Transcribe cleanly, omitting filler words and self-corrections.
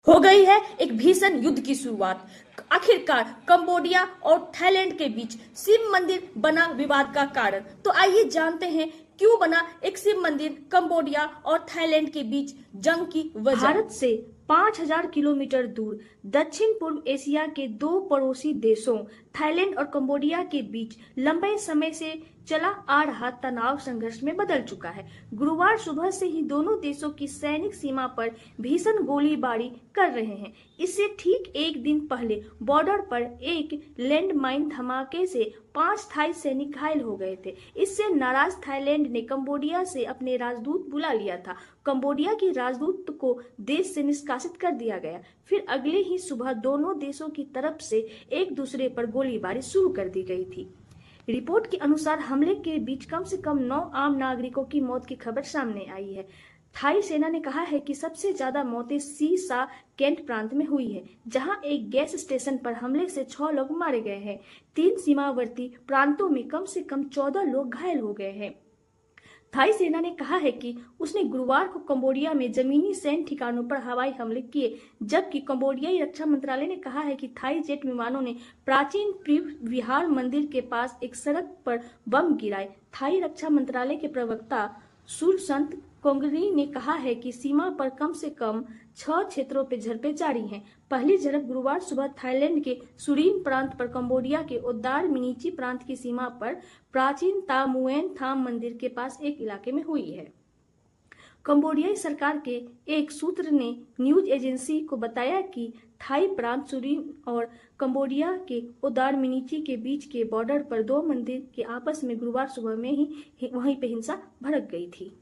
हो गई है एक भीषण युद्ध की शुरुआत। आखिरकार कंबोडिया और थाईलैंड के बीच शिव मंदिर बना विवाद का कारण। तो आइए जानते हैं क्यों बना एक शिव मंदिर कंबोडिया और थाईलैंड के बीच जंग की वजह। भारत से 5,000 किलोमीटर दूर दक्षिण पूर्व एशिया के दो पड़ोसी देशों थाईलैंड और कंबोडिया के बीच लंबे समय से चला आ रहा तनाव संघर्ष में बदल चुका है। गुरुवार सुबह से ही दोनों देशों की सैनिक सीमा पर भीषण गोलीबारी कर रहे हैं। इससे ठीक एक दिन पहले बॉर्डर पर एक लैंडमाइन धमाके से 5 थाई सैनिक घायल हो गए थे। इससे नाराज थाईलैंड ने कंबोडिया से अपने राजदूत बुला लिया था। कंबोडिया के राजदूत को देश से निष्कासित कर दिया गया। फिर अगले ही सुबह दोनों देशों की तरफ से एक दूसरे पर गोलीबारी शुरू कर दी गई थी। रिपोर्ट के अनुसार हमले के बीच कम से कम 9 आम नागरिकों की मौत की खबर सामने आई है। थाई सेना ने कहा है कि सबसे ज्यादा मौतें सी सा कैंट प्रांत में हुई है, जहां एक गैस स्टेशन पर हमले से 6 लोग मारे गए हैं। 3 सीमावर्ती प्रांतों में कम से कम 14 लोग घायल हो गए हैं। थाई सेना ने कहा है कि उसने गुरुवार को कंबोडिया में जमीनी सैन्य ठिकानों पर हवाई हमले किए, जबकि कंबोडियाई रक्षा मंत्रालय ने कहा है कि थाई जेट विमानों ने प्राचीन प्रिव विहार मंदिर के पास एक सड़क पर बम गिराए। थाई रक्षा मंत्रालय के प्रवक्ता सुरसंत कोंगरी ने कहा है कि सीमा पर कम से कम 6 क्षेत्रों पर झड़पें जारी हैं। पहली झड़प गुरुवार सुबह थाईलैंड के सुरीन प्रांत पर कंबोडिया के ओदार मिनीची प्रांत की सीमा पर प्राचीन तामुएन थाम मंदिर के पास एक इलाके में हुई है। कंबोडियाई सरकार के एक सूत्र ने न्यूज एजेंसी को बताया कि थाई प्रांत सुरीन और कंबोडिया के ओदार मिनीची के बीच के बॉर्डर पर 2 मंदिर के आपस में गुरुवार सुबह में ही वहीं पे हिंसा भड़क गई थी।